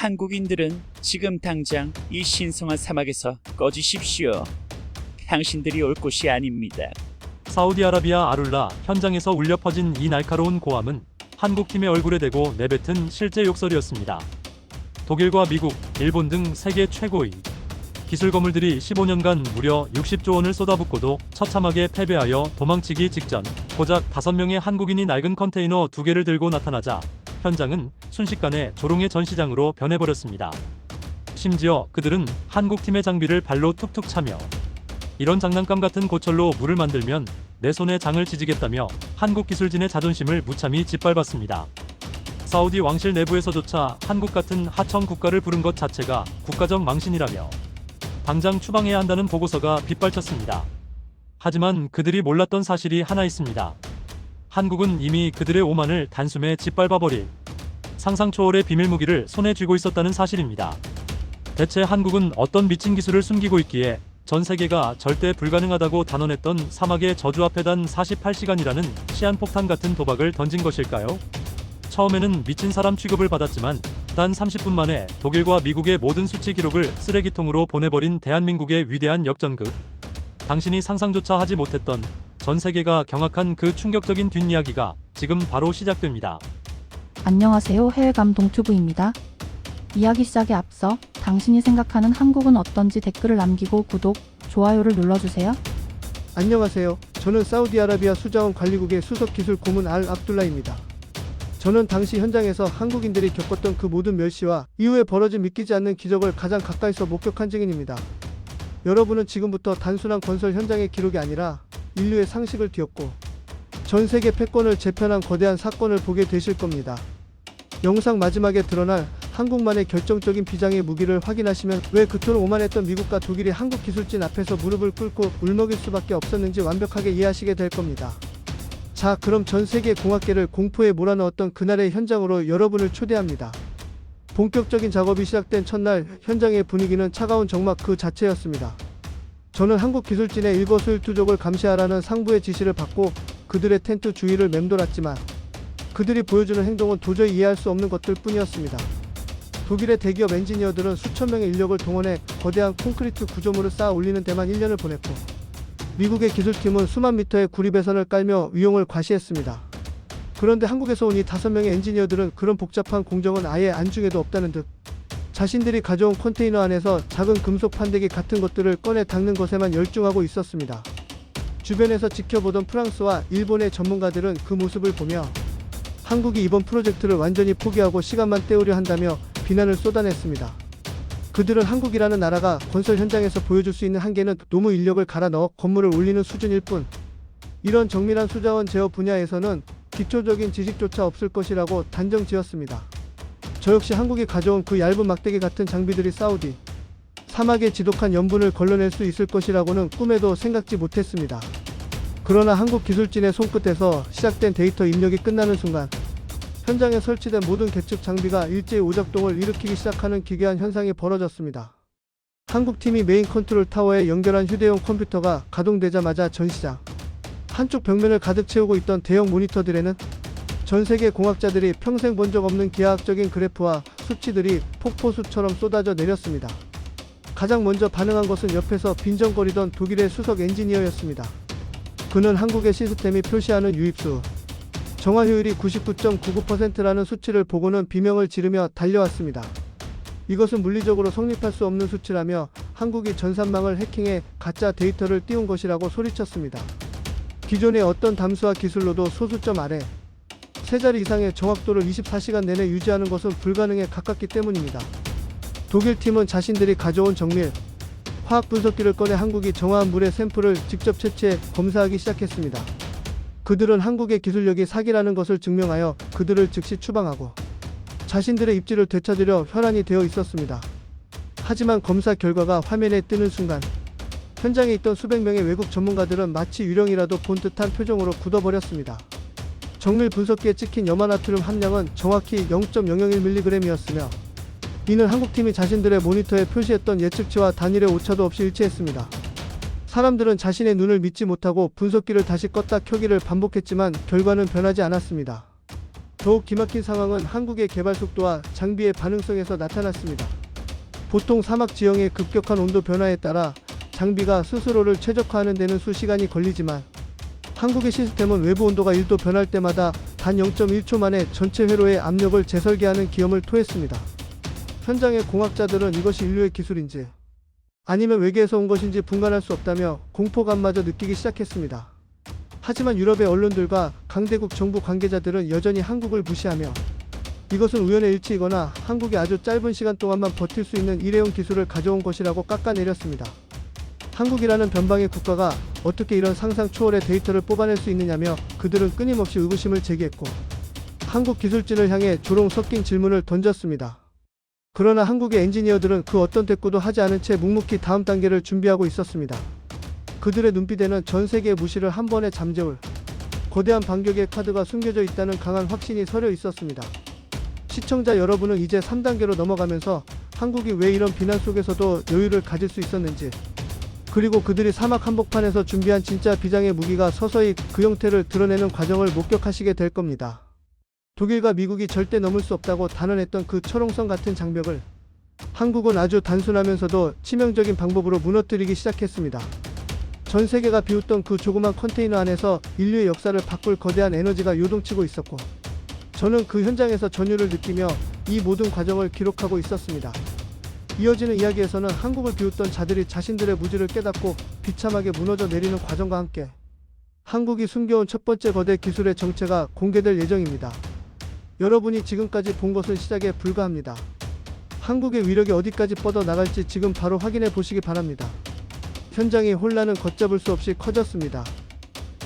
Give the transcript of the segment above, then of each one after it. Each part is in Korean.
한국인들은 지금 당장 이 신성한 사막에서 꺼지십시오. 당신들이 올 곳이 아닙니다. 사우디아라비아 아룰라 현장에서 울려 퍼진 이 날카로운 고함은 한국팀의 얼굴에 대고 내뱉은 실제 욕설이었습니다. 독일과 미국, 일본 등 세계 최고의 기술 거물들이 15년간 무려 60조 원을 쏟아붓고도 처참하게 패배하여 도망치기 직전 고작 5명의 한국인이 낡은 컨테이너 2개를 들고 나타나자 현장은 순식간에 조롱의 전시장으로 변해버렸습니다. 심지어 그들은 한국팀의 장비를 발로 툭툭 차며 이런 장난감 같은 고철로 물을 만들면 내 손에 장을 지지겠다며 한국 기술진의 자존심을 무참히 짓밟았습니다. 사우디 왕실 내부에서조차 한국 같은 하청 국가를 부른 것 자체가 국가적 망신이라며 당장 추방해야 한다는 보고서가 빗발쳤습니다. 하지만 그들이 몰랐던 사실이 하나 있습니다. 한국은 이미 그들의 오만을 단숨에 짓밟아버릴 상상 초월의 비밀 무기를 손에 쥐고 있었다는 사실입니다. 대체 한국은 어떤 미친 기술을 숨기고 있기에 전 세계가 절대 불가능하다고 단언했던 사막의 저주 앞에 단 48시간이라는 시한폭탄 같은 도박을 던진 것일까요? 처음에는 미친 사람 취급을 받았지만 단 30분 만에 독일과 미국의 모든 수치 기록을 쓰레기통으로 보내버린 대한민국의 위대한 역전극. 당신이 상상조차 하지 못했던 전 세계가 경악한 그 충격적인 뒷이야기가 지금 바로 시작됩니다. 안녕하세요. 해외감동튜브입니다. 이야기 시작에 앞서 당신이 생각하는 한국은 어떤지 댓글을 남기고 구독, 좋아요를 눌러주세요. 안녕하세요. 저는 사우디아라비아 수자원 관리국의 수석 기술 고문 알 압둘라입니다. 저는 당시 현장에서 한국인들이 겪었던 그 모든 멸시와 이후에 벌어진 믿기지 않는 기적을 가장 가까이서 목격한 증인입니다. 여러분은 지금부터 단순한 건설 현장의 기록이 아니라 인류의 상식을 뒤엎고 전 세계 패권을 재편한 거대한 사건을 보게 되실 겁니다. 영상 마지막에 드러날 한국만의 결정적인 비장의 무기를 확인하시면 왜 그토록 오만했던 미국과 독일이 한국 기술진 앞에서 무릎을 꿇고 울먹일 수밖에 없었는지 완벽하게 이해하시게 될 겁니다. 자, 그럼 전 세계 공학계를 공포에 몰아넣었던 그날의 현장으로 여러분을 초대합니다. 본격적인 작업이 시작된 첫날 현장의 분위기는 차가운 적막 그 자체였습니다. 저는 한국 기술진의 일거수일투족을 감시하라는 상부의 지시를 받고 그들의 텐트 주위를 맴돌았지만 그들이 보여주는 행동은 도저히 이해할 수 없는 것들 뿐이었습니다. 독일의 대기업 엔지니어들은 수천 명의 인력을 동원해 거대한 콘크리트 구조물을 쌓아 올리는 데만 1년을 보냈고 미국의 기술팀은 수만 미터의 구리배선을 깔며 위용을 과시했습니다. 그런데 한국에서 온 이 5명의 엔지니어들은 그런 복잡한 공정은 아예 안중에도 없다는 듯 자신들이 가져온 컨테이너 안에서 작은 금속 판대기 같은 것들을 꺼내 닦는 것에만 열중하고 있었습니다. 주변에서 지켜보던 프랑스와 일본의 전문가들은 그 모습을 보며 한국이 이번 프로젝트를 완전히 포기하고 시간만 때우려 한다며 비난을 쏟아냈습니다. 그들은 한국이라는 나라가 건설 현장에서 보여줄 수 있는 한계는 노무 인력을 갈아 넣어 건물을 올리는 수준일 뿐 이런 정밀한 수자원 제어 분야에서는 기초적인 지식조차 없을 것이라고 단정 지었습니다. 저 역시 한국이 가져온 그 얇은 막대기 같은 장비들이 사우디 사막의 지독한 염분을 걸러낼 수 있을 것이라고는 꿈에도 생각지 못했습니다. 그러나 한국 기술진의 손끝에서 시작된 데이터 입력이 끝나는 순간 현장에 설치된 모든 계측 장비가 일제히 오작동을 일으키기 시작하는 기괴한 현상이 벌어졌습니다. 한국팀이 메인 컨트롤 타워에 연결한 휴대용 컴퓨터가 가동되자마자 전시장 한쪽 벽면을 가득 채우고 있던 대형 모니터들에는 전 세계 공학자들이 평생 본 적 없는 기하학적인 그래프와 수치들이 폭포수처럼 쏟아져 내렸습니다. 가장 먼저 반응한 것은 옆에서 빈정거리던 독일의 수석 엔지니어였습니다. 그는 한국의 시스템이 표시하는 유입수 정화효율이 99.99%라는 수치를 보고는 비명을 지르며 달려왔습니다. 이것은 물리적으로 성립할 수 없는 수치라며 한국이 전산망을 해킹해 가짜 데이터를 띄운 것이라고 소리쳤습니다. 기존의 어떤 담수화 기술로도 소수점 아래 세 자리 이상의 정확도를 24시간 내내 유지하는 것은 불가능에 가깝기 때문입니다. 독일 팀은 자신들이 가져온 정밀 화학 분석기를 꺼내 한국이 정화한 물의 샘플을 직접 채취해 검사하기 시작했습니다. 그들은 한국의 기술력이 사기라는 것을 증명하여 그들을 즉시 추방하고 자신들의 입지를 되찾으려 혈안이 되어 있었습니다. 하지만 검사 결과가 화면에 뜨는 순간 현장에 있던 수백 명의 외국 전문가들은 마치 유령이라도 본 듯한 표정으로 굳어버렸습니다. 정밀 분석기에 찍힌 염화나트륨 함량은 정확히 0.001mg이었으며 이는 한국팀이 자신들의 모니터에 표시했던 예측치와 단일의 오차도 없이 일치했습니다. 사람들은 자신의 눈을 믿지 못하고 분석기를 다시 껐다 켜기를 반복했지만 결과는 변하지 않았습니다. 더욱 기막힌 상황은 한국의 개발 속도와 장비의 반응성에서 나타났습니다. 보통 사막 지형의 급격한 온도 변화에 따라 장비가 스스로를 최적화하는 데는 수시간이 걸리지만 한국의 시스템은 외부 온도가 1도 변할 때마다 단 0.1초 만에 전체 회로의 압력을 재설계하는 기염을 토했습니다. 현장의 공학자들은 이것이 인류의 기술인지 아니면 외계에서 온 것인지 분간할 수 없다며 공포감마저 느끼기 시작했습니다. 하지만 유럽의 언론들과 강대국 정부 관계자들은 여전히 한국을 무시하며 이것은 우연의 일치이거나 한국이 아주 짧은 시간 동안만 버틸 수 있는 일회용 기술을 가져온 것이라고 깎아내렸습니다. 한국이라는 변방의 국가가 어떻게 이런 상상 초월의 데이터를 뽑아낼 수 있느냐며 그들은 끊임없이 의구심을 제기했고 한국 기술진을 향해 조롱 섞인 질문을 던졌습니다. 그러나 한국의 엔지니어들은 그 어떤 대꾸도 하지 않은 채 묵묵히 다음 단계를 준비하고 있었습니다. 그들의 눈빛에는 전 세계의 무시를 한 번에 잠재울 거대한 반격의 카드가 숨겨져 있다는 강한 확신이 서려 있었습니다. 시청자 여러분은 이제 3단계로 넘어가면서 한국이 왜 이런 비난 속에서도 여유를 가질 수 있었는지, 그리고 그들이 사막 한복판에서 준비한 진짜 비장의 무기가 서서히 그 형태를 드러내는 과정을 목격하시게 될 겁니다. 독일과 미국이 절대 넘을 수 없다고 단언했던 그 철옹성 같은 장벽을 한국은 아주 단순하면서도 치명적인 방법으로 무너뜨리기 시작했습니다. 전 세계가 비웃던 그 조그만 컨테이너 안에서 인류의 역사를 바꿀 거대한 에너지가 요동치고 있었고, 저는 그 현장에서 전율을 느끼며 이 모든 과정을 기록하고 있었습니다. 이어지는 이야기에서는 한국을 비웃던 자들이 자신들의 무지를 깨닫고 비참하게 무너져 내리는 과정과 함께 한국이 숨겨온 첫 번째 거대 기술의 정체가 공개될 예정입니다. 여러분이 지금까지 본 것은 시작에 불과합니다. 한국의 위력이 어디까지 뻗어 나갈지 지금 바로 확인해 보시기 바랍니다. 현장의 혼란은 걷잡을 수 없이 커졌습니다.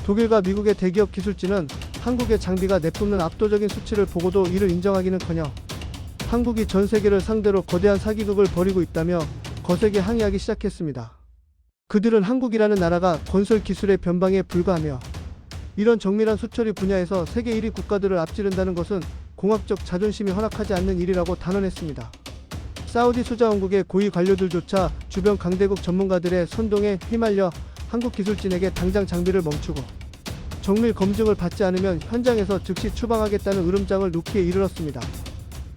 독일과 미국의 대기업 기술진은 한국의 장비가 내뿜는 압도적인 수치를 보고도 이를 인정하기는커녕 한국이 전 세계를 상대로 거대한 사기극을 벌이고 있다며 거세게 항의하기 시작했습니다. 그들은 한국이라는 나라가 건설 기술의 변방에 불과하며 이런 정밀한 수처리 분야에서 세계 1위 국가들을 앞지른다는 것은 공학적 자존심이 허락하지 않는 일이라고 단언했습니다. 사우디 수자원국의 고위 관료들조차 주변 강대국 전문가들의 선동에 휘말려 한국 기술진에게 당장 장비를 멈추고 정밀 검증을 받지 않으면 현장에서 즉시 추방하겠다는 으름장을 놓기에 이르렀습니다.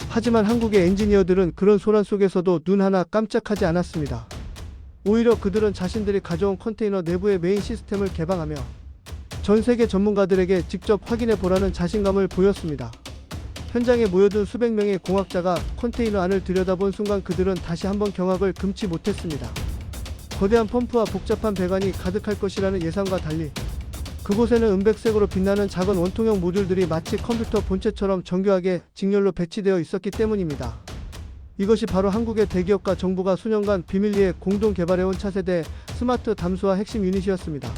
하지만 한국의 엔지니어들은 그런 소란 속에서도 눈 하나 깜짝하지 않았습니다. 오히려 그들은 자신들이 가져온 컨테이너 내부의 메인 시스템을 개방하며 전 세계 전문가들에게 직접 확인해 보라는 자신감을 보였습니다. 현장에 모여든 수백 명의 공학자가 컨테이너 안을 들여다본 순간 그들은 다시 한번 경악을 금치 못했습니다. 거대한 펌프와 복잡한 배관이 가득할 것이라는 예상과 달리 그곳에는 은백색으로 빛나는 작은 원통형 모듈들이 마치 컴퓨터 본체처럼 정교하게 직렬로 배치되어 있었기 때문입니다. 이것이 바로 한국의 대기업과 정부가 수년간 비밀리에 공동 개발해온 차세대 스마트 담수화 핵심 유닛이었습니다.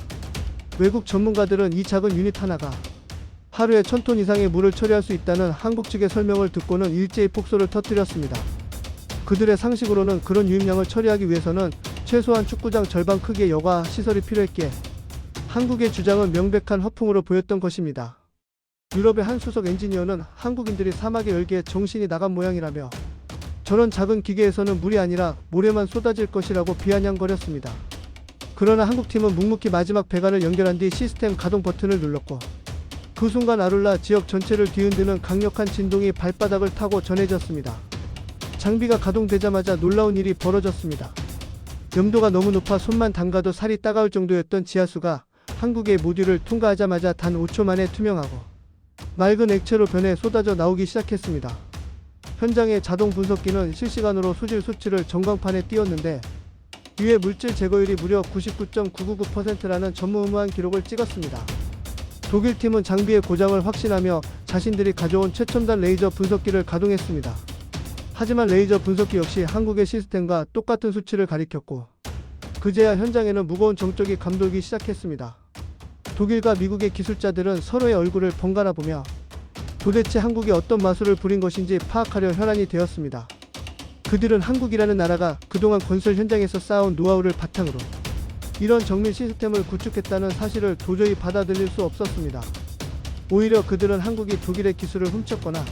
외국 전문가들은 이 작은 유닛 하나가 하루에 1000톤 이상의 물을 처리할 수 있다는 한국 측의 설명을 듣고는 일제히 폭소를 터뜨렸습니다. 그들의 상식으로는 그런 유입량을 처리하기 위해서는 최소한 축구장 절반 크기의 여과 시설이 필요했기에 한국의 주장은 명백한 허풍으로 보였던 것입니다. 유럽의 한 수석 엔지니어는 한국인들이 사막의 열기에 정신이 나간 모양이라며 저런 작은 기계에서는 물이 아니라 모래만 쏟아질 것이라고 비아냥거렸습니다. 그러나 한국팀은 묵묵히 마지막 배관을 연결한 뒤 시스템 가동 버튼을 눌렀고 그 순간 아룰라 지역 전체를 뒤흔드는 강력한 진동이 발바닥을 타고 전해졌습니다. 장비가 가동되자마자 놀라운 일이 벌어졌습니다. 염도가 너무 높아 손만 담가도 살이 따가울 정도였던 지하수가 한국의 모듈을 통과하자마자 단 5초 만에 투명하고 맑은 액체로 변해 쏟아져 나오기 시작했습니다. 현장의 자동 분석기는 실시간으로 수질 수치를 전광판에 띄웠는데 위의 물질 제거율이 무려 99.999%라는 전무후무한 기록을 찍었습니다. 독일팀은 장비의 고장을 확신하며 자신들이 가져온 최첨단 레이저 분석기를 가동했습니다. 하지만 레이저 분석기 역시 한국의 시스템과 똑같은 수치를 가리켰고 그제야 현장에는 무거운 정적이 감돌기 시작했습니다. 독일과 미국의 기술자들은 서로의 얼굴을 번갈아 보며 도대체 한국이 어떤 마술을 부린 것인지 파악하려 혈안이 되었습니다. 그들은 한국이라는 나라가 그동안 건설 현장에서 쌓아온 노하우를 바탕으로 이런 정밀 시스템을 구축했다는 사실을 도저히 받아들일 수 없었습니다. 오히려 그들은 한국이 독일의 기술을 훔쳤거나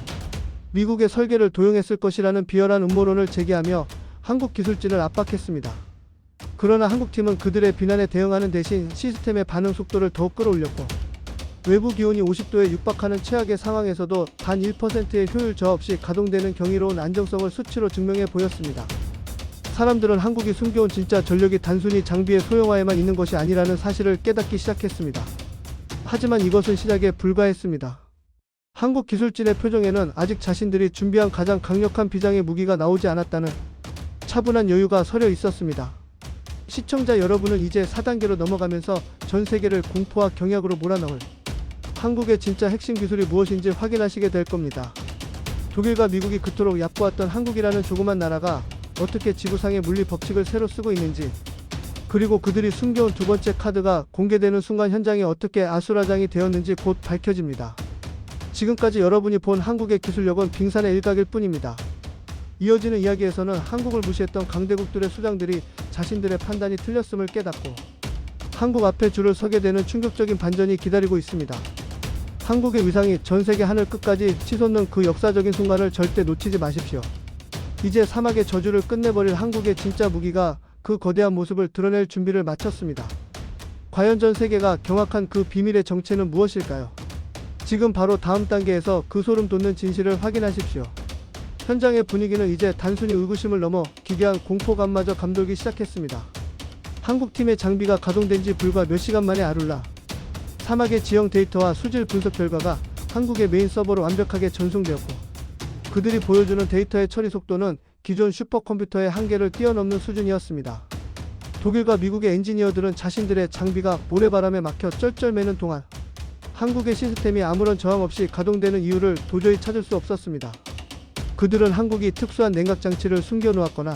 미국의 설계를 도용했을 것이라는 비열한 음모론을 제기하며 한국 기술진을 압박했습니다. 그러나 한국팀은 그들의 비난에 대응하는 대신 시스템의 반응 속도를 더욱 끌어올렸고 외부 기온이 50도에 육박하는 최악의 상황에서도 단 1%의 효율 저하 없이 가동되는 경이로운 안정성을 수치로 증명해 보였습니다. 사람들은 한국이 숨겨온 진짜 전력이 단순히 장비의 소형화에만 있는 것이 아니라는 사실을 깨닫기 시작했습니다. 하지만 이것은 시작에 불과했습니다. 한국 기술진의 표정에는 아직 자신들이 준비한 가장 강력한 비장의 무기가 나오지 않았다는 차분한 여유가 서려 있었습니다. 시청자 여러분은 이제 4단계로 넘어가면서 전 세계를 공포와 경악으로 몰아넣을 한국의 진짜 핵심 기술이 무엇인지 확인하시게 될 겁니다. 독일과 미국이 그토록 얕보았던 한국이라는 조그만 나라가 어떻게 지구상의 물리 법칙을 새로 쓰고 있는지, 그리고 그들이 숨겨온 두 번째 카드가 공개되는 순간 현장이 어떻게 아수라장이 되었는지 곧 밝혀집니다. 지금까지 여러분이 본 한국의 기술력은 빙산의 일각일 뿐입니다. 이어지는 이야기에서는 한국을 무시했던 강대국들의 수장들이 자신들의 판단이 틀렸음을 깨닫고 한국 앞에 줄을 서게 되는 충격적인 반전이 기다리고 있습니다. 한국의 위상이 전 세계 하늘 끝까지 치솟는 그 역사적인 순간을 절대 놓치지 마십시오. 이제 사막의 저주를 끝내버릴 한국의 진짜 무기가 그 거대한 모습을 드러낼 준비를 마쳤습니다. 과연 전 세계가 경악한 그 비밀의 정체는 무엇일까요? 지금 바로 다음 단계에서 그 소름 돋는 진실을 확인하십시오. 현장의 분위기는 이제 단순히 의구심을 넘어 기괴한 공포감마저 감돌기 시작했습니다. 한국팀의 장비가 가동된 지 불과 몇 시간 만에 아룰라 사막의 지형 데이터와 수질 분석 결과가 한국의 메인 서버로 완벽하게 전송되었고, 그들이 보여주는 데이터의 처리 속도는 기존 슈퍼컴퓨터의 한계를 뛰어넘는 수준이었습니다. 독일과 미국의 엔지니어들은 자신들의 장비가 모래바람에 막혀 쩔쩔매는 동안 한국의 시스템이 아무런 저항 없이 가동되는 이유를 도저히 찾을 수 없었습니다. 그들은 한국이 특수한 냉각 장치를 숨겨놓았거나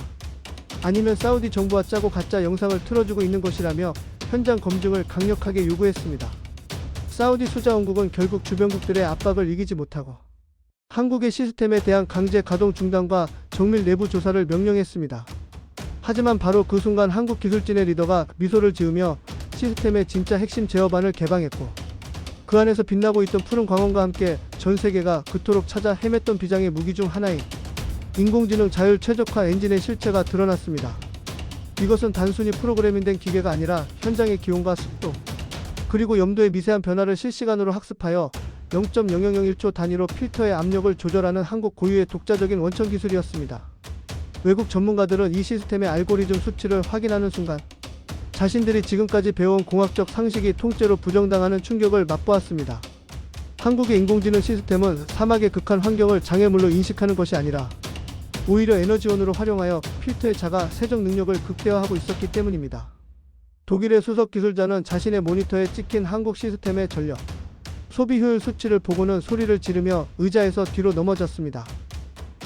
아니면 사우디 정부와 짜고 가짜 영상을 틀어주고 있는 것이라며 현장 검증을 강력하게 요구했습니다. 사우디 수자원국은 결국 주변국들의 압박을 이기지 못하고 한국의 시스템에 대한 강제 가동 중단과 정밀 내부 조사를 명령했습니다. 하지만 바로 그 순간 한국 기술진의 리더가 미소를 지으며 시스템의 진짜 핵심 제어반을 개방했고, 그 안에서 빛나고 있던 푸른 광원과 함께 전 세계가 그토록 찾아 헤맸던 비장의 무기 중 하나인 인공지능 자율 최적화 엔진의 실체가 드러났습니다. 이것은 단순히 프로그래밍된 기계가 아니라 현장의 기온과 습도, 그리고 염도의 미세한 변화를 실시간으로 학습하여 0.0001초 단위로 필터의 압력을 조절하는 한국 고유의 독자적인 원천 기술이었습니다. 외국 전문가들은 이 시스템의 알고리즘 수치를 확인하는 순간 자신들이 지금까지 배워온 공학적 상식이 통째로 부정당하는 충격을 맛보았습니다. 한국의 인공지능 시스템은 사막의 극한 환경을 장애물로 인식하는 것이 아니라 오히려 에너지원으로 활용하여 필터의 자가 세정 능력을 극대화하고 있었기 때문입니다. 독일의 수석 기술자는 자신의 모니터에 찍힌 한국 시스템의 전력 소비 효율 수치를 보고는 소리를 지르며 의자에서 뒤로 넘어졌습니다.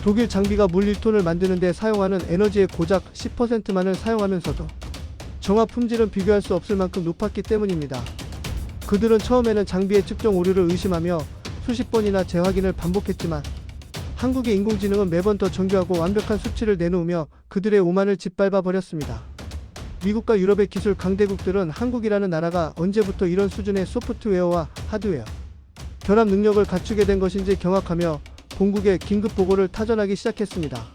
독일 장비가 물 1톤을 만드는 데 사용하는 에너지의 고작 10%만을 사용하면서도 정화 품질은 비교할 수 없을 만큼 높았기 때문입니다. 그들은 처음에는 장비의 측정 오류를 의심하며 수십 번이나 재확인을 반복했지만 한국의 인공지능은 매번 더 정교하고 완벽한 수치를 내놓으며 그들의 오만을 짓밟아 버렸습니다. 미국과 유럽의 기술 강대국들은 한국이라는 나라가 언제부터 이런 수준의 소프트웨어와 하드웨어 결합 능력을 갖추게 된 것인지 경악하며 본국에 긴급 보고를 타전하기 시작했습니다.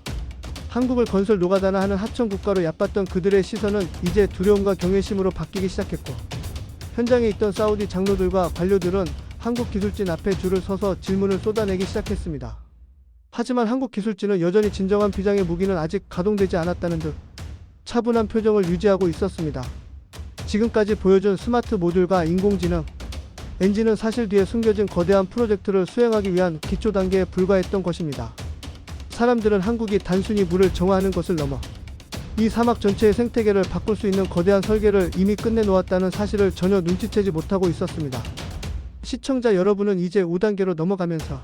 한국을 건설 노가다나 하는 하청 국가로 얕봤던 그들의 시선은 이제 두려움과 경외심으로 바뀌기 시작했고, 현장에 있던 사우디 장로들과 관료들은 한국 기술진 앞에 줄을 서서 질문을 쏟아내기 시작했습니다. 하지만 한국 기술진은 여전히 진정한 비장의 무기는 아직 가동되지 않았다는 듯 차분한 표정을 유지하고 있었습니다. 지금까지 보여준 스마트 모듈과 인공지능 엔진은 사실 뒤에 숨겨진 거대한 프로젝트를 수행하기 위한 기초 단계에 불과했던 것입니다. 사람들은 한국이 단순히 물을 정화하는 것을 넘어 이 사막 전체의 생태계를 바꿀 수 있는 거대한 설계를 이미 끝내놓았다는 사실을 전혀 눈치채지 못하고 있었습니다. 시청자 여러분은 이제 5단계로 넘어가면서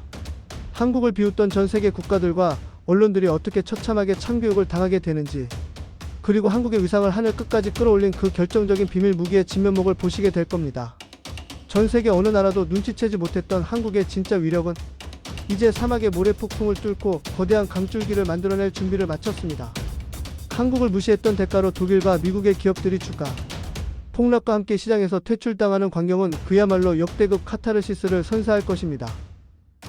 한국을 비웃던 전 세계 국가들과 언론들이 어떻게 처참하게 참교육을 당하게 되는지, 그리고 한국의 위상을 하늘 끝까지 끌어올린 그 결정적인 비밀 무기의 진면목을 보시게 될 겁니다. 전 세계 어느 나라도 눈치채지 못했던 한국의 진짜 위력은 이제 사막의 모래폭풍을 뚫고 거대한 강줄기를 만들어낼 준비를 마쳤습니다. 한국을 무시했던 대가로 독일과 미국의 기업들이 주가 폭락과 함께 시장에서 퇴출당하는 광경은 그야말로 역대급 카타르시스를 선사할 것입니다.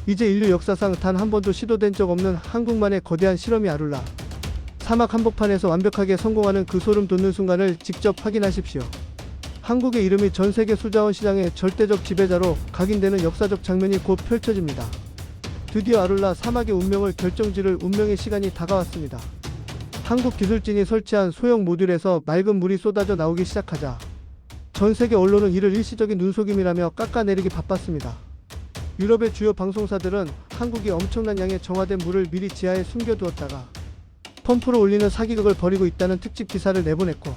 이제 인류 역사상 단 한 번도 시도된 적 없는 한국만의 거대한 실험이 아룰라 사막 한복판에서 완벽하게 성공하는 그 소름 돋는 순간을 직접 확인하십시오. 한국의 이름이 전 세계 수자원 시장의 절대적 지배자로 각인되는 역사적 장면이 곧 펼쳐집니다. 드디어 아룰라 사막의 운명을 결정지을 운명의 시간이 다가왔습니다. 한국 기술진이 설치한 소형 모듈에서 맑은 물이 쏟아져 나오기 시작하자 전 세계 언론은 이를 일시적인 눈속임이라며 깎아내리기 바빴습니다. 유럽의 주요 방송사들은 한국이 엄청난 양의 정화된 물을 미리 지하에 숨겨두었다가 펌프로 올리는 사기극을 벌이고 있다는 특집 기사를 내보냈고,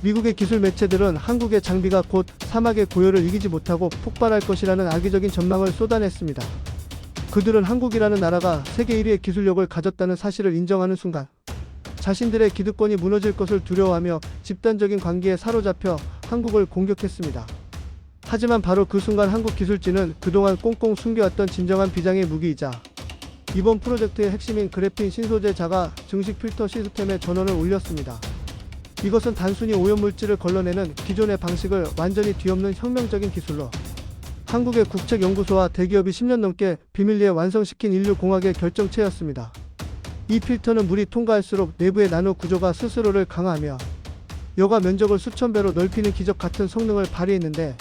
미국의 기술 매체들은 한국의 장비가 곧 사막의 고열을 이기지 못하고 폭발할 것이라는 악의적인 전망을 쏟아냈습니다. 그들은 한국이라는 나라가 세계 1위의 기술력을 가졌다는 사실을 인정하는 순간 자신들의 기득권이 무너질 것을 두려워하며 집단적인 관계에 사로잡혀 한국을 공격했습니다. 하지만 바로 그 순간 한국 기술진은 그동안 꽁꽁 숨겨왔던 진정한 비장의 무기이자 이번 프로젝트의 핵심인 그래핀 신소재 자가 증식 필터 시스템에 전원을 올렸습니다. 이것은 단순히 오염물질을 걸러내는 기존의 방식을 완전히 뒤엎는 혁명적인 기술로 한국의 국책연구소와 대기업이 10년 넘게 비밀리에 완성시킨 인류공학의 결정체였습니다. 이 필터는 물이 통과할수록 내부의 나노 구조가 스스로를 강화하며 여과 면적을 수천 배로 넓히는 기적 같은 성능을 발휘했는데,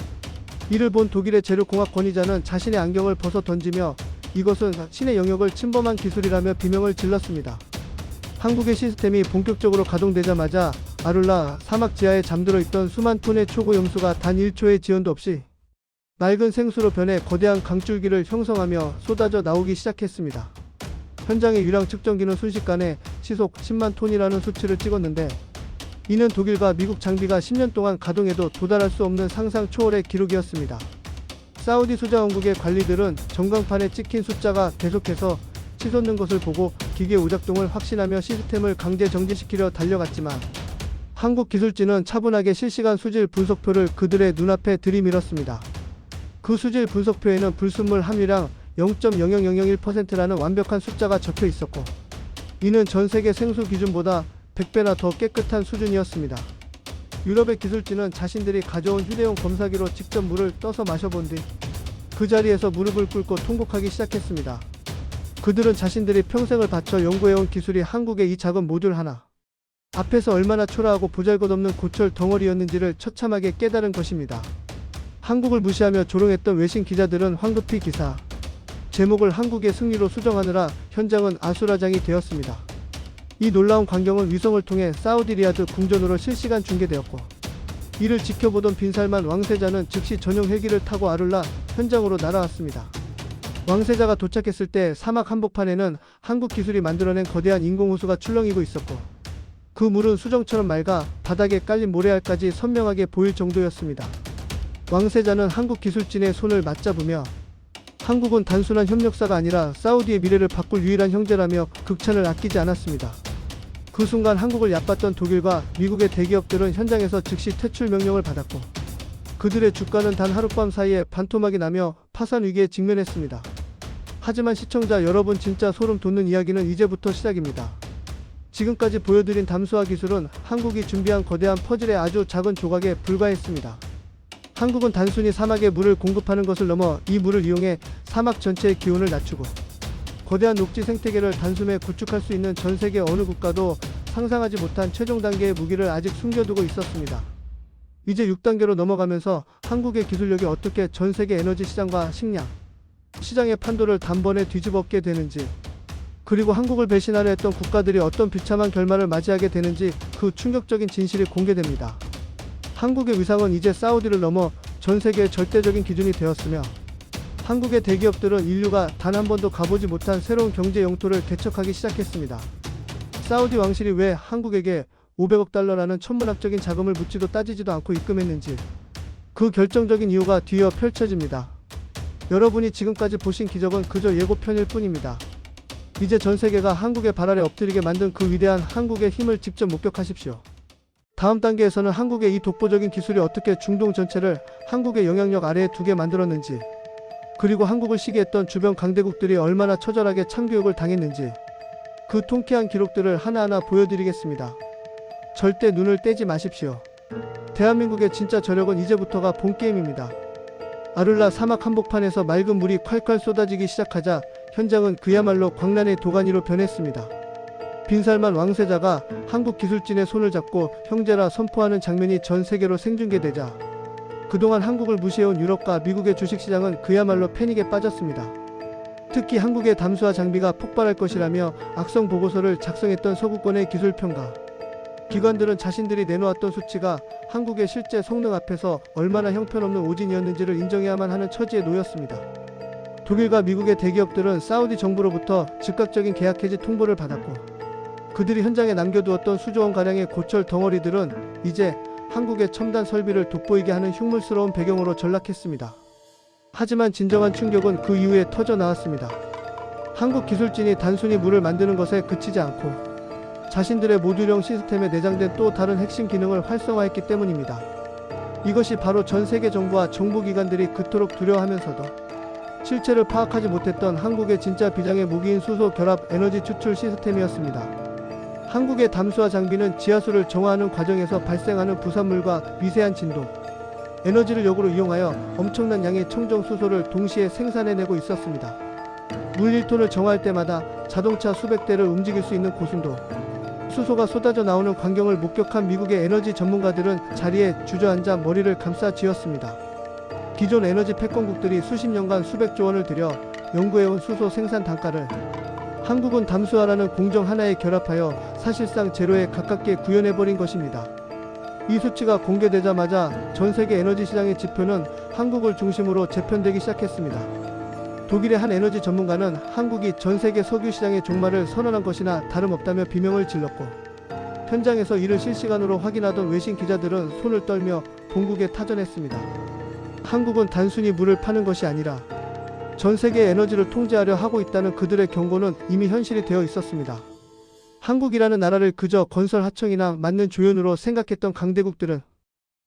이를 본 독일의 재료공학 권위자는 자신의 안경을 벗어 던지며 이것은 신의 영역을 침범한 기술이라며 비명을 질렀습니다. 한국의 시스템이 본격적으로 가동되자마자 아룰라 사막 지하에 잠들어 있던 수만 톤의 초고염수가 단 1초의 지연도 없이 맑은 생수로 변해 거대한 강줄기를 형성하며 쏟아져 나오기 시작했습니다. 현장의 유량 측정기는 순식간에 시속 10만 톤이라는 수치를 찍었는데, 이는 독일과 미국 장비가 10년 동안 가동해도 도달할 수 없는 상상 초월의 기록이었습니다. 사우디 수자원국의 관리들은 전광판에 찍힌 숫자가 계속해서 치솟는 것을 보고 기계 오작동을 확신하며 시스템을 강제 정지시키려 달려갔지만, 한국 기술진은 차분하게 실시간 수질 분석표를 그들의 눈앞에 들이밀었습니다. 그 수질 분석표에는 불순물 함유량 0.00001%라는 완벽한 숫자가 적혀 있었고, 이는 전 세계 생수 기준보다 100배나 더 깨끗한 수준이었습니다. 유럽의 기술진은 자신들이 가져온 휴대용 검사기로 직접 물을 떠서 마셔본 뒤 그 자리에서 무릎을 꿇고 통곡하기 시작했습니다. 그들은 자신들이 평생을 바쳐 연구해온 기술이 한국의 이 작은 모듈 하나 앞에서 얼마나 초라하고 보잘것없는 고철 덩어리였는지를 처참하게 깨달은 것입니다. 한국을 무시하며 조롱했던 외신 기자들은 황급히 기사 제목을 한국의 승리로 수정하느라 현장은 아수라장이 되었습니다. 이 놀라운 광경은 위성을 통해 사우디 리야드 궁전으로 실시간 중계되었고, 이를 지켜보던 빈살만 왕세자는 즉시 전용 헬기를 타고 아룰라 현장으로 날아왔습니다. 왕세자가 도착했을 때 사막 한복판에는 한국 기술이 만들어낸 거대한 인공호수가 출렁이고 있었고, 그 물은 수정처럼 맑아 바닥에 깔린 모래알까지 선명하게 보일 정도였습니다. 왕세자는 한국 기술진의 손을 맞잡으며 한국은 단순한 협력사가 아니라 사우디의 미래를 바꿀 유일한 형제라며 극찬을 아끼지 않았습니다. 그 순간 한국을 얕봤던 독일과 미국의 대기업들은 현장에서 즉시 퇴출 명령을 받았고, 그들의 주가는 단 하룻밤 사이에 반토막이 나며 파산 위기에 직면했습니다. 하지만 시청자 여러분, 진짜 소름 돋는 이야기는 이제부터 시작입니다. 지금까지 보여드린 담수화 기술은 한국이 준비한 거대한 퍼즐의 아주 작은 조각에 불과했습니다. 한국은 단순히 사막에 물을 공급하는 것을 넘어 이 물을 이용해 사막 전체의 기온을 낮추고 거대한 녹지 생태계를 단숨에 구축할 수 있는 전 세계 어느 국가도 상상하지 못한 최종 단계의 무기를 아직 숨겨두고 있었습니다. 이제 6단계로 넘어가면서 한국의 기술력이 어떻게 전 세계 에너지 시장과 식량 시장의 판도를 단번에 뒤집어엎게 되는지, 그리고 한국을 배신하려 했던 국가들이 어떤 비참한 결말을 맞이하게 되는지 그 충격적인 진실이 공개됩니다. 한국의 위상은 이제 사우디를 넘어 전 세계의 절대적인 기준이 되었으며, 한국의 대기업들은 인류가 단 한 번도 가보지 못한 새로운 경제 영토를 개척하기 시작했습니다. 사우디 왕실이 왜 한국에게 500억 달러라는 천문학적인 자금을 묻지도 따지지도 않고 입금했는지, 그 결정적인 이유가 뒤이어 펼쳐집니다. 여러분이 지금까지 보신 기적은 그저 예고편일 뿐입니다. 이제 전 세계가 한국의 발 아래 엎드리게 만든 그 위대한 한국의 힘을 직접 목격하십시오. 다음 단계에서는 한국의 이 독보적인 기술이 어떻게 중동 전체를 한국의 영향력 아래에 두게 만들었는지, 그리고 한국을 시기했던 주변 강대국들이 얼마나 처절하게 참교육을 당했는지, 그 통쾌한 기록들을 하나하나 보여드리겠습니다. 절대 눈을 떼지 마십시오. 대한민국의 진짜 저력은 이제부터가 본게임입니다. 아룰라 사막 한복판에서 맑은 물이 콸콸 쏟아지기 시작하자 현장은 그야말로 광란의 도가니로 변했습니다. 빈살만 왕세자가 한국 기술진의 손을 잡고 형제라 선포하는 장면이 전 세계로 생중계되자 그동안 한국을 무시해온 유럽과 미국의 주식시장은 그야말로 패닉에 빠졌습니다. 특히 한국의 담수화 장비가 폭발할 것이라며 악성 보고서를 작성했던 서구권의 기술평가 기관들은 자신들이 내놓았던 수치가 한국의 실제 성능 앞에서 얼마나 형편없는 오진이었는지를 인정해야만 하는 처지에 놓였습니다. 독일과 미국의 대기업들은 사우디 정부로부터 즉각적인 계약 해지 통보를 받았고 그들이 현장에 남겨두었던 수조원가량의 고철 덩어리들은 이제 한국의 첨단 설비를 돋보이게 하는 흉물스러운 배경으로 전락했습니다. 하지만 진정한 충격은 그 이후에 터져 나왔습니다. 한국 기술진이 단순히 물을 만드는 것에 그치지 않고 자신들의 모듈형 시스템에 내장된 또 다른 핵심 기능을 활성화했기 때문입니다. 이것이 바로 전 세계 정부와 정보기관들이 그토록 두려워하면서도 실체를 파악하지 못했던 한국의 진짜 비장의 무기인 수소 결합 에너지 추출 시스템이었습니다. 한국의 담수화 장비는 지하수를 정화하는 과정에서 발생하는 부산물과 미세한 진도, 에너지를 역으로 이용하여 엄청난 양의 청정 수소를 동시에 생산해내고 있었습니다. 물 1톤을 정화할 때마다 자동차 수백 대를 움직일 수 있는 고순도, 수소가 쏟아져 나오는 광경을 목격한 미국의 에너지 전문가들은 자리에 주저앉아 머리를 감싸쥐었습니다. 기존 에너지 패권국들이 수십 년간 수백조 원을 들여 연구해온 수소 생산 단가를 한국은 담수화라는 공정 하나에 결합하여 사실상 제로에 가깝게 구현해버린 것입니다. 이 수치가 공개되자마자 전세계 에너지 시장의 지표는 한국을 중심으로 재편되기 시작했습니다. 독일의 한 에너지 전문가는 한국이 전세계 석유 시장의 종말을 선언한 것이나 다름없다며 비명을 질렀고 현장에서 이를 실시간으로 확인하던 외신 기자들은 손을 떨며 본국에 타전했습니다. 한국은 단순히 물을 파는 것이 아니라 전 세계의 에너지를 통제하려 하고 있다는 그들의 경고는 이미 현실이 되어 있었습니다. 한국이라는 나라를 그저 건설 하청이나 맞는 조연으로 생각했던 강대국들은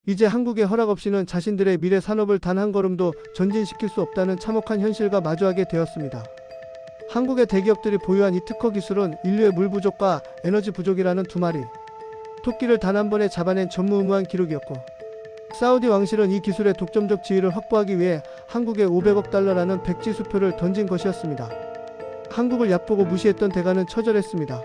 이제 한국의 허락 없이는 자신들의 미래 산업을 단 한 걸음도 전진시킬 수 없다는 참혹한 현실과 마주하게 되었습니다. 한국의 대기업들이 보유한 이 특허 기술은 인류의 물 부족과 에너지 부족이라는 두 마리 토끼를 단 한 번에 잡아낸 전무후무한 기록이었고 사우디 왕실은 이 기술의 독점적 지위를 확보하기 위해 한국에 500억 달러라는 백지수표를 던진 것이었습니다. 한국을 얕보고 무시했던 대가는 처절했습니다.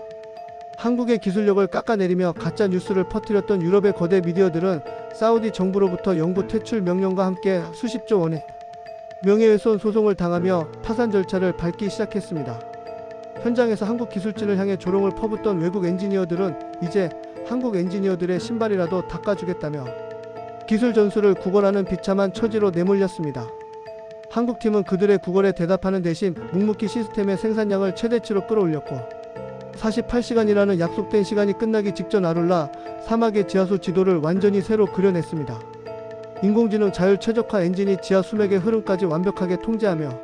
한국의 기술력을 깎아내리며 가짜 뉴스를 퍼뜨렸던 유럽의 거대 미디어들은 사우디 정부로부터 영구 퇴출 명령과 함께 수십조 원의 명예훼손 소송을 당하며 파산 절차를 밟기 시작했습니다. 현장에서 한국 기술진을 향해 조롱을 퍼붓던 외국 엔지니어들은 이제 한국 엔지니어들의 신발이라도 닦아주겠다며 기술 전술을 구걸하는 비참한 처지로 내몰렸습니다. 한국팀은 그들의 구걸에 대답하는 대신 묵묵히 시스템의 생산량을 최대치로 끌어올렸고 48시간이라는 약속된 시간이 끝나기 직전 아룰라 사막의 지하수 지도를 완전히 새로 그려냈습니다. 인공지능 자율 최적화 엔진이 지하 수맥의 흐름까지 완벽하게 통제하며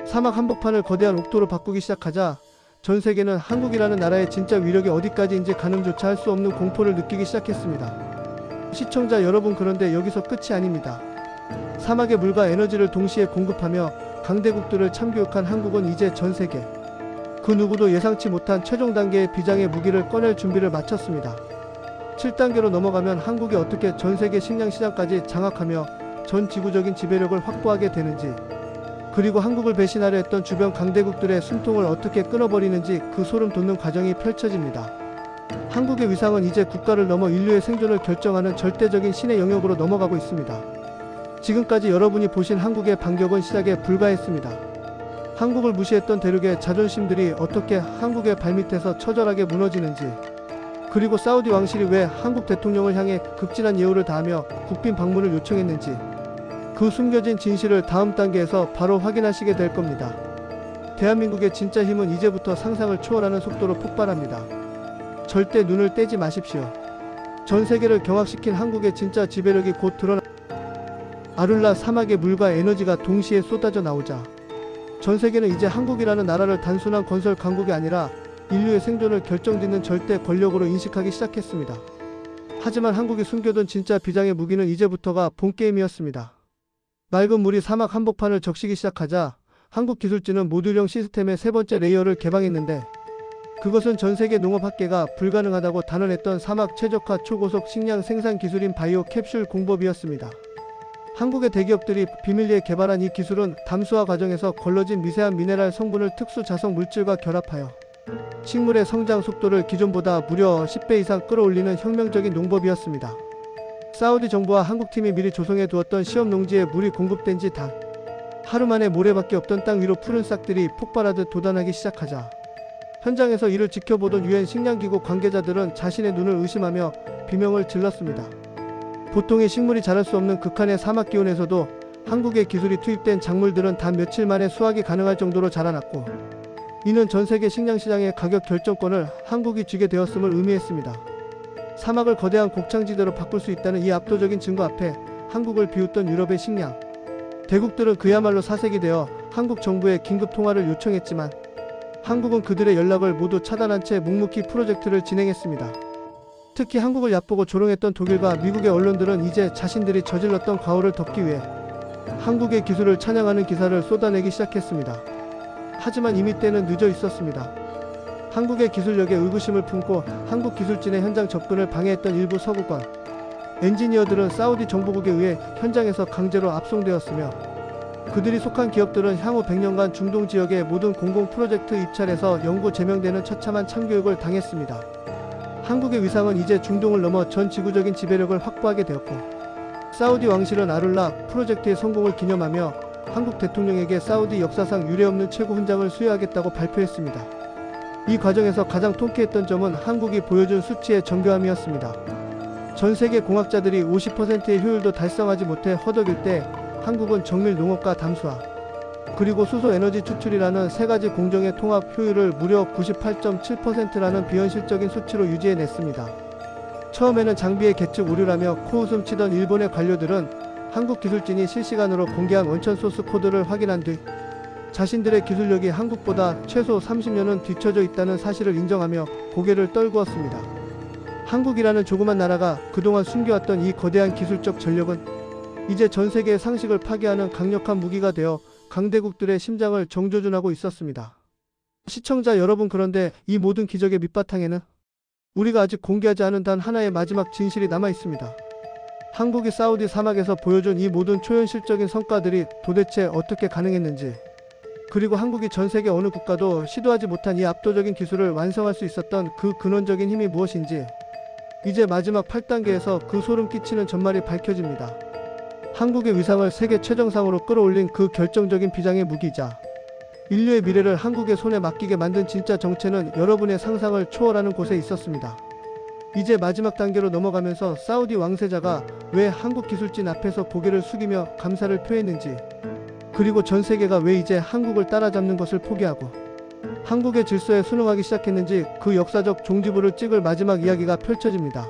사막 한복판을 거대한 옥토로 바꾸기 시작하자 전 세계는 한국이라는 나라의 진짜 위력이 어디까지인지 가늠조차 할 수 없는 공포를 느끼기 시작했습니다. 시청자 여러분, 그런데 여기서 끝이 아닙니다. 사막의 물과 에너지를 동시에 공급하며 강대국들을 참교육한 한국은 이제 전 세계 그 누구도 예상치 못한 최종 단계의 비장의 무기를 꺼낼 준비를 마쳤습니다. 7단계로 넘어가면 한국이 어떻게 전 세계 식량 시장까지 장악하며 전 지구적인 지배력을 확보하게 되는지, 그리고 한국을 배신하려 했던 주변 강대국들의 숨통을 어떻게 끊어버리는지 그 소름 돋는 과정이 펼쳐집니다. 한국의 위상은 이제 국가를 넘어 인류의 생존을 결정하는 절대적인 신의 영역으로 넘어가고 있습니다. 지금까지 여러분이 보신 한국의 반격은 시작에 불과했습니다. 한국을 무시했던 대륙의 자존심들이 어떻게 한국의 발밑에서 처절하게 무너지는지, 그리고 사우디 왕실이 왜 한국 대통령을 향해 극진한 예우를 다하며 국빈 방문을 요청했는지, 그 숨겨진 진실을 다음 단계에서 바로 확인하시게 될 겁니다. 대한민국의 진짜 힘은 이제부터 상상을 초월하는 속도로 폭발합니다. 절대 눈을 떼지 마십시오. 전 세계를 경악시킨 한국의 진짜 지배력이 곧 드러나 아룰라 사막의 물과 에너지가 동시에 쏟아져 나오자 전 세계는 이제 한국이라는 나라를 단순한 건설 강국이 아니라 인류의 생존을 결정짓는 절대 권력으로 인식하기 시작했습니다. 하지만 한국이 숨겨둔 진짜 비장의 무기는 이제부터가 본게임이었습니다. 맑은 물이 사막 한복판을 적시기 시작하자 한국 기술진은 모듈형 시스템의 세 번째 레이어를 개방했는데, 그것은 전 세계 농업학계가 불가능하다고 단언했던 사막 최적화 초고속 식량 생산 기술인 바이오 캡슐 공법이었습니다. 한국의 대기업들이 비밀리에 개발한 이 기술은 담수화 과정에서 걸러진 미세한 미네랄 성분을 특수 자석 물질과 결합하여 식물의 성장 속도를 기존보다 무려 10배 이상 끌어올리는 혁명적인 농법이었습니다. 사우디 정부와 한국팀이 미리 조성해 두었던 시험 농지에 물이 공급된 지 단 하루 만에 모래밖에 없던 땅 위로 푸른 싹들이 폭발하듯 돋아나기 시작하자 현장에서 이를 지켜보던 유엔 식량기구 관계자들은 자신의 눈을 의심하며 비명을 질렀습니다. 보통의 식물이 자랄 수 없는 극한의 사막 기온에서도 한국의 기술이 투입된 작물들은 단 며칠 만에 수확이 가능할 정도로 자라났고, 이는 전 세계 식량시장의 가격 결정권을 한국이 쥐게 되었음을 의미했습니다. 사막을 거대한 곡창지대로 바꿀 수 있다는 이 압도적인 증거 앞에 한국을 비웃던 유럽의 식량 대국들은 그야말로 사색이 되어 한국 정부에 긴급 통화를 요청했지만 한국은 그들의 연락을 모두 차단한 채 묵묵히 프로젝트를 진행했습니다. 특히 한국을 얕보고 조롱했던 독일과 미국의 언론들은 이제 자신들이 저질렀던 과오를 덮기 위해 한국의 기술을 찬양하는 기사를 쏟아내기 시작했습니다. 하지만 이미 때는 늦어 있었습니다. 한국의 기술력에 의구심을 품고 한국 기술진의 현장 접근을 방해했던 일부 서구권 엔지니어들은 사우디 정보국에 의해 현장에서 강제로 압송되었으며, 그들이 속한 기업들은 향후 100년간 중동 지역의 모든 공공 프로젝트 입찰에서 영구 제명되는 처참한 참교육을 당했습니다. 한국의 위상은 이제 중동을 넘어 전 지구적인 지배력을 확보하게 되었고, 사우디 왕실은 아룰라 프로젝트의 성공을 기념하며 한국 대통령에게 사우디 역사상 유례없는 최고 훈장을 수여하겠다고 발표했습니다. 이 과정에서 가장 통쾌했던 점은 한국이 보여준 수치의 정교함이었습니다. 전 세계 공학자들이 50%의 효율도 달성하지 못해 허덕일 때 한국은 정밀 농업과 담수화, 그리고 수소 에너지 추출이라는 세 가지 공정의 통합 효율을 무려 98.7%라는 비현실적인 수치로 유지해냈습니다. 처음에는 장비의 계측 오류라며 코웃음 치던 일본의 관료들은 한국 기술진이 실시간으로 공개한 원천 소스 코드를 확인한 뒤 자신들의 기술력이 한국보다 최소 30년은 뒤처져 있다는 사실을 인정하며 고개를 떨구었습니다. 한국이라는 조그만 나라가 그동안 숨겨왔던 이 거대한 기술적 전력은 이제 전 세계의 상식을 파괴하는 강력한 무기가 되어 강대국들의 심장을 정조준하고 있었습니다. 시청자 여러분, 그런데 이 모든 기적의 밑바탕에는 우리가 아직 공개하지 않은 단 하나의 마지막 진실이 남아 있습니다. 한국이 사우디 사막에서 보여준 이 모든 초현실적인 성과들이 도대체 어떻게 가능했는지, 그리고 한국이 전 세계 어느 국가도 시도하지 못한 이 압도적인 기술을 완성할 수 있었던 그 근원적인 힘이 무엇인지, 이제 마지막 8단계에서 그 소름 끼치는 전말이 밝혀집니다. 한국의 위상을 세계 최정상으로 끌어올린 그 결정적인 비장의 무기이자 인류의 미래를 한국의 손에 맡기게 만든 진짜 정체는 여러분의 상상을 초월하는 곳에 있었습니다. 이제 마지막 단계로 넘어가면서 사우디 왕세자가 왜 한국 기술진 앞에서 고개를 숙이며 감사를 표했는지, 그리고 전 세계가 왜 이제 한국을 따라잡는 것을 포기하고 한국의 질서에 순응하기 시작했는지, 그 역사적 종지부를 찍을 마지막 이야기가 펼쳐집니다.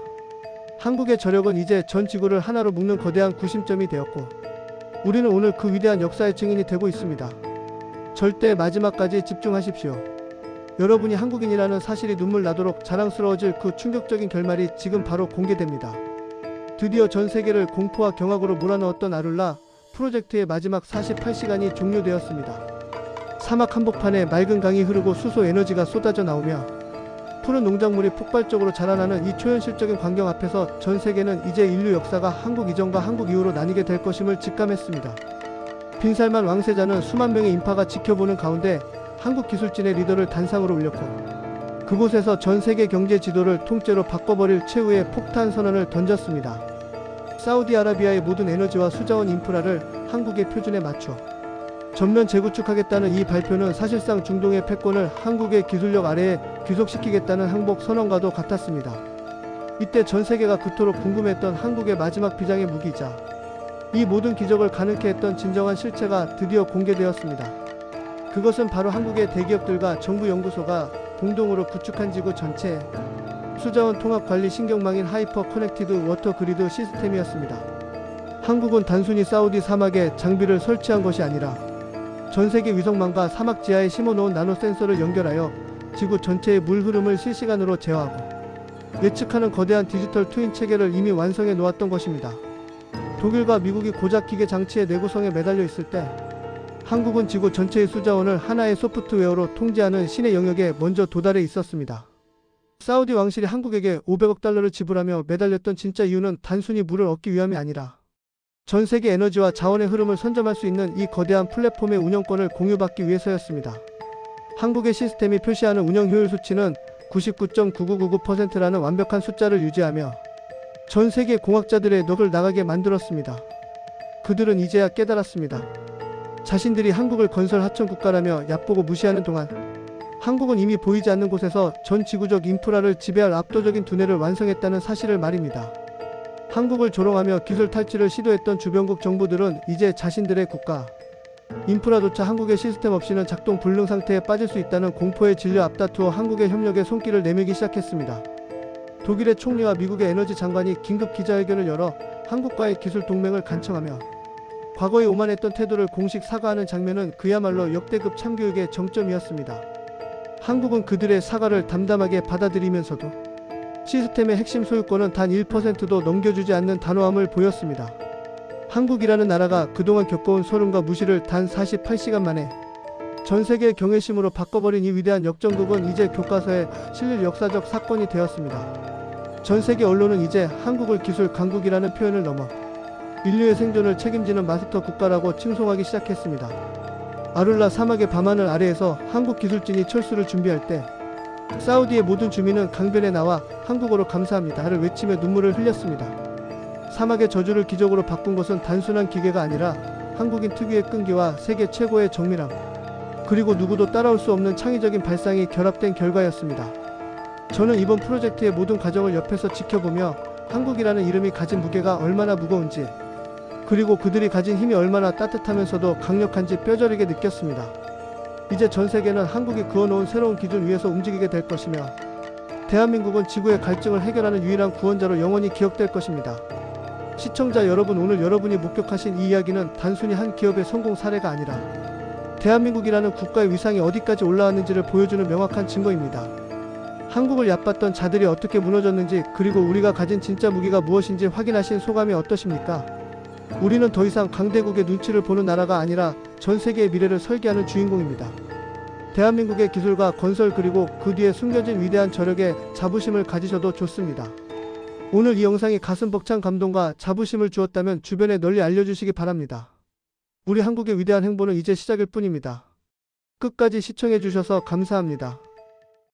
한국의 저력은 이제 전 지구를 하나로 묶는 거대한 구심점이 되었고, 우리는 오늘 그 위대한 역사의 증인이 되고 있습니다. 절대 마지막까지 집중하십시오. 여러분이 한국인이라는 사실이 눈물 나도록 자랑스러워질 그 충격적인 결말이 지금 바로 공개됩니다. 드디어 전 세계를 공포와 경악으로 몰아넣었던 아룰라 프로젝트의 마지막 48시간이 종료되었습니다. 사막 한복판에 맑은 강이 흐르고 수소 에너지가 쏟아져 나오며 푸른 농작물이 폭발적으로 자라나는 이 초현실적인 광경 앞에서 전 세계는 이제 인류 역사가 한국 이전과 한국 이후로 나뉘게 될 것임을 직감했습니다. 빈살만 왕세자는 수만 명의 인파가 지켜보는 가운데 한국 기술진의 리더를 단상으로 올렸고, 그곳에서 전 세계 경제 지도를 통째로 바꿔버릴 최후의 폭탄 선언을 던졌습니다. 사우디아라비아의 모든 에너지와 수자원 인프라를 한국의 표준에 맞춰 전면 재구축하겠다는 이 발표는 사실상 중동의 패권을 한국의 기술력 아래에 귀속시키겠다는 항복 선언과도 같았습니다. 이때 전 세계가 그토록 궁금했던 한국의 마지막 비장의 무기이자 이 모든 기적을 가능케 했던 진정한 실체가 드디어 공개되었습니다. 그것은 바로 한국의 대기업들과 정부 연구소가 공동으로 구축한 지구 전체 수자원 통합 관리 신경망인 하이퍼 커넥티드 워터 그리드 시스템이었습니다. 한국은 단순히 사우디 사막에 장비를 설치한 것이 아니라 전 세계 위성망과 사막 지하에 심어놓은 나노 센서를 연결하여 지구 전체의 물 흐름을 실시간으로 제어하고 예측하는 거대한 디지털 트윈 체계를 이미 완성해 놓았던 것입니다. 독일과 미국이 고작 기계 장치의 내구성에 매달려 있을 때 한국은 지구 전체의 수자원을 하나의 소프트웨어로 통제하는 신의 영역에 먼저 도달해 있었습니다. 사우디 왕실이 한국에게 500억 달러를 지불하며 매달렸던 진짜 이유는 단순히 물을 얻기 위함이 아니라 전 세계 에너지와 자원의 흐름을 선점할 수 있는 이 거대한 플랫폼의 운영권을 공유받기 위해서였습니다. 한국의 시스템이 표시하는 운영 효율 수치는 99.9999%라는 완벽한 숫자를 유지하며 전 세계 공학자들의 넋을 나가게 만들었습니다. 그들은 이제야 깨달았습니다. 자신들이 한국을 건설 하청 국가라며 얕보고 무시하는 동안 한국은 이미 보이지 않는 곳에서 전 지구적 인프라를 지배할 압도적인 두뇌를 완성했다는 사실을 말입니다. 한국을 조롱하며 기술 탈취를 시도했던 주변국 정부들은 이제 자신들의 국가 인프라조차 한국의 시스템 없이는 작동 불능 상태에 빠질 수 있다는 공포에 질려 앞다투어 한국의 협력에 손길을 내밀기 시작했습니다. 독일의 총리와 미국의 에너지 장관이 긴급 기자회견을 열어 한국과의 기술 동맹을 간청하며 과거에 오만했던 태도를 공식 사과하는 장면은 그야말로 역대급 참교육의 정점이었습니다. 한국은 그들의 사과를 담담하게 받아들이면서도 시스템의 핵심 소유권은 단 1%도 넘겨주지 않는 단호함을 보였습니다. 한국이라는 나라가 그동안 겪어온 소름과 무시를 단 48시간 만에 전 세계의 경외심으로 바꿔버린 이 위대한 역전극은 이제 교과서에 실릴 역사적 사건이 되었습니다. 전 세계 언론은 이제 한국을 기술 강국이라는 표현을 넘어 인류의 생존을 책임지는 마스터 국가라고 칭송하기 시작했습니다. 아룰라 사막의 밤하늘 아래에서 한국 기술진이 철수를 준비할 때 사우디의 모든 주민은 강변에 나와 한국어로 감사합니다를 외치며 눈물을 흘렸습니다. 사막의 저주를 기적으로 바꾼 것은 단순한 기계가 아니라 한국인 특유의 끈기와 세계 최고의 정밀함, 그리고 누구도 따라올 수 없는 창의적인 발상이 결합된 결과였습니다. 저는 이번 프로젝트의 모든 과정을 옆에서 지켜보며 한국이라는 이름이 가진 무게가 얼마나 무거운지, 그리고 그들이 가진 힘이 얼마나 따뜻하면서도 강력한지 뼈저리게 느꼈습니다. 이제 전 세계는 한국이 그어놓은 새로운 기준 위에서 움직이게 될 것이며 대한민국은 지구의 갈증을 해결하는 유일한 구원자로 영원히 기억될 것입니다. 시청자 여러분, 오늘 여러분이 목격하신 이 이야기는 단순히 한 기업의 성공 사례가 아니라 대한민국이라는 국가의 위상이 어디까지 올라왔는지를 보여주는 명확한 증거입니다. 한국을 얕봤던 자들이 어떻게 무너졌는지, 그리고 우리가 가진 진짜 무기가 무엇인지 확인하신 소감이 어떠십니까? 우리는 더 이상 강대국의 눈치를 보는 나라가 아니라 전 세계의 미래를 설계하는 주인공입니다. 대한민국의 기술과 건설, 그리고 그 뒤에 숨겨진 위대한 저력에 자부심을 가지셔도 좋습니다. 오늘 이 영상이 가슴 벅찬 감동과 자부심을 주었다면 주변에 널리 알려주시기 바랍니다. 우리 한국의 위대한 행보는 이제 시작일 뿐입니다. 끝까지 시청해주셔서 감사합니다.